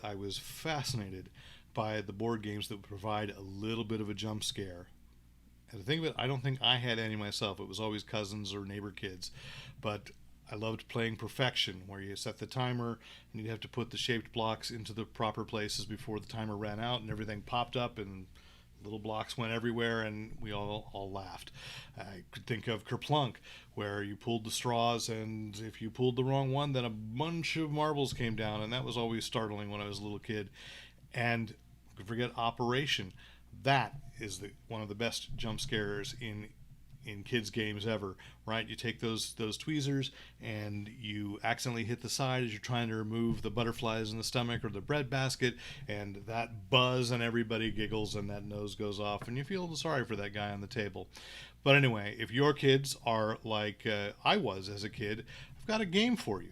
I was fascinated by the board games that would provide a little bit of a jump scare. And the thing of it, I don't think I had any myself. It was always cousins or neighbor kids. But I loved playing Perfection, where you set the timer and you'd have to put the shaped blocks into the proper places before the timer ran out, and everything popped up and little blocks went everywhere, and we all laughed. I could think of Kerplunk, where you pulled the straws, and if you pulled the wrong one, then a bunch of marbles came down, and that was always startling when I was a little kid. And I could forget Operation. That is one of the best jump scares in kids games ever, right? You take those tweezers and you accidentally hit the side as you're trying to remove the butterflies in the stomach or the bread basket, and that buzz and everybody giggles and that nose goes off and you feel sorry for that guy on the table. But anyway, if your kids are like I was as a kid, I've got a game for you.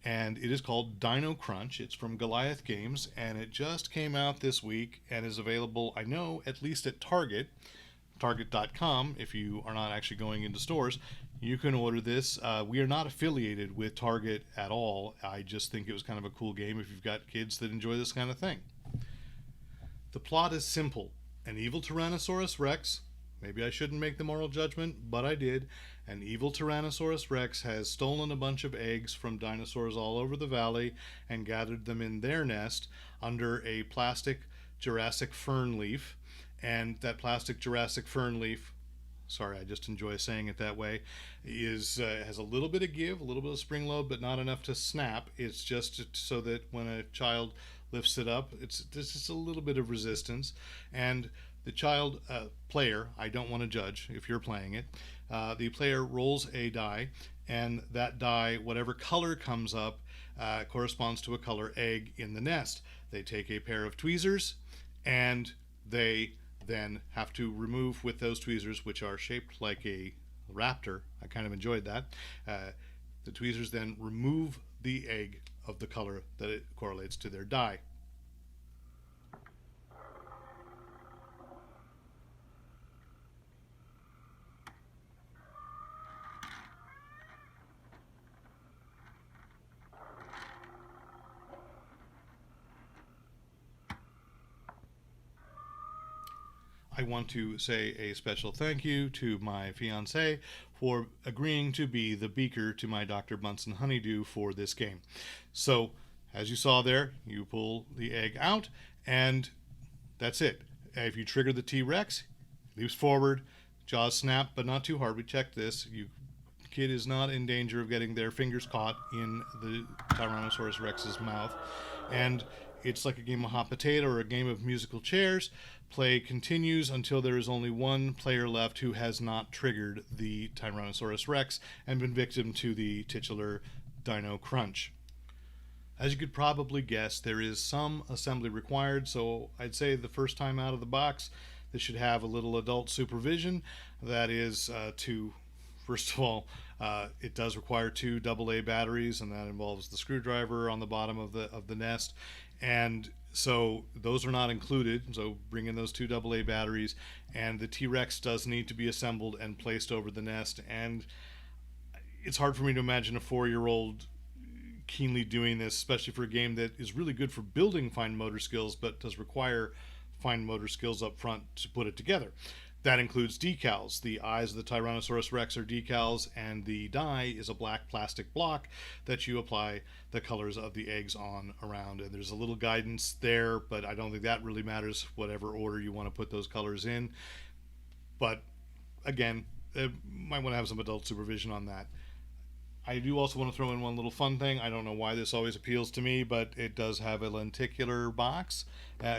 And it is called Dino Crunch. It's from Goliath Games, and it just came out this week and is available, I know, at least at Target.com. If you are not actually going into stores, you can order this. We are not affiliated with Target at all. I just think it was kind of a cool game if you've got kids that enjoy this kind of thing. The plot is simple. An evil Tyrannosaurus Rex, maybe I shouldn't make the moral judgment, but I did. An evil Tyrannosaurus Rex has stolen a bunch of eggs from dinosaurs all over the valley and gathered them in their nest under a plastic Jurassic fern leaf. And that plastic Jurassic fern leaf, sorry, I just enjoy saying it that way, has a little bit of give, a little bit of spring load, but not enough to snap. It's just so that when a child lifts it up, there's just a little bit of resistance. And the child player, I don't want to judge if you're playing it, the player rolls a die, and that die, whatever color comes up, corresponds to a color egg in the nest. They take a pair of tweezers, and they then have to remove with those tweezers, which are shaped like a raptor. I kind of enjoyed that. The tweezers then remove the egg of the color that it correlates to their die. I want to say a special thank you to my fiancée for agreeing to be the beaker to my Dr. Bunsen honeydew for this game. So, as you saw there, you pull the egg out, and that's it. If you trigger the T-Rex, it leaps forward, jaws snap, but not too hard. We checked this. Kid is not in danger of getting their fingers caught in the Tyrannosaurus Rex's mouth. And it's like a game of hot potato or a game of musical chairs. Play continues until there is only one player left who has not triggered the Tyrannosaurus Rex and been victim to the titular Dino Crunch. As you could probably guess, there is some assembly required, so I'd say the first time out of the box, this should have a little adult supervision. That is first of all, it does require 2 AA batteries, and that involves the screwdriver on the bottom of the nest. And so those are not included, so bring in those 2 AA batteries, and the T-Rex does need to be assembled and placed over the nest. And it's hard for me to imagine a 4-year-old keenly doing this, especially for a game that is really good for building fine motor skills, but does require fine motor skills up front to put it together. That includes decals. The eyes of the Tyrannosaurus Rex are decals, and the die is a black plastic block that you apply the colors of the eggs on around. And there's a little guidance there, but I don't think that really matters, whatever order you want to put those colors in. But again, might want to have some adult supervision on that. I do also want to throw in one little fun thing. I don't know why this always appeals to me, but it does have a lenticular box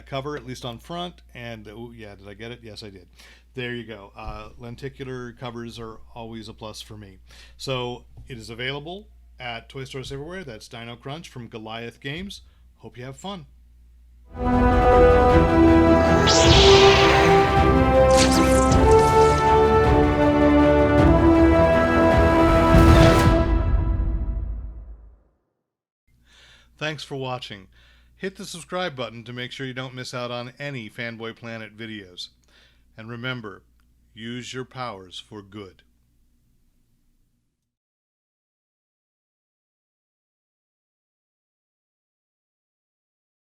cover, at least on front. And oh yeah, did I get it? Yes, I did. There you go. Lenticular covers are always a plus for me. So it is available at toy stores everywhere. That's Dino Crunch from Goliath Games. Hope you have fun. Thanks for watching. Hit the subscribe button to make sure you don't miss out on any Fanboy Planet videos. And remember, use your powers for good.